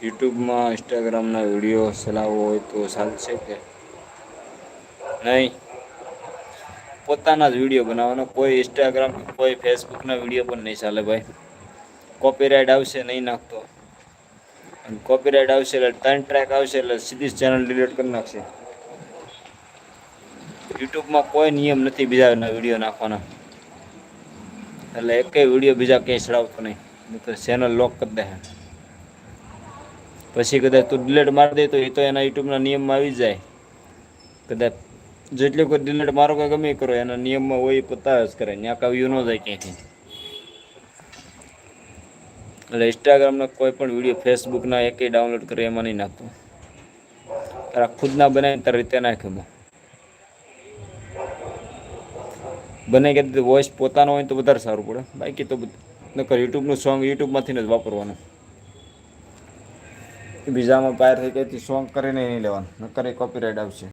યુટ્યુબમાં ઇન્સ્ટાગ્રામના વિડીયો ચલાવવો હોય તો ચાલશે કે નહીં? પોતાના જ વિડીયો બનાવવાનો, કોઈ ઇન્સ્ટાગ્રામ કોઈ ફેસબુકના વિડીયો પણ નહીં ચાલે ભાઈ. કોપીરાઇટ આવશે નહીં નાખતો, અને કોપીરાઇટ આવશે એટલે 3 ટ્રેક આવશે એટલે સીધી ચેનલ ડિલીટ કરી નાખશે. યુટ્યુબમાં કોઈ નિયમ નથી બીજાના વિડીયો નાખવાના, એટલે એકેય વિડીયો બીજા ક્યાંય ચડાવતો નહીં, તો ચેનલ લોક કરી દે. પછી કદાચ તું ડિલીટ મારી દે તો એ તો એના યુટ્યુબના નિયમમાં આવી જાય. કદાચ જેટલી કોઈ ડિલીટ મારો કે ગમે કરો એના નિયમમાં હોય પતા જ કરે, ત્યાં કાંઈ વ્યૂ ન જાય ક્યાંયથી. એટલે ઇન્સ્ટાગ્રામના કોઈ પણ વિડીયો ફેસબુકના એકેય ડાઉનલોડ કરે એમાં નહીં નાખતો. તારા ખુદના બનાવીને તારી રીતે નાખ્યું બને કે વોઇસ પોતાનો હોય તો વધારે સારું પડે. બાકી તો નકર યુટ્યુબનું સોંગ યુટ્યુબમાંથી જ વાપરવાનું, બીજામાં પાયર થઈ ગઈ સોંગ કરીને નહીં લેવાનું, નકર એ કોપીરાઇટ આવશે.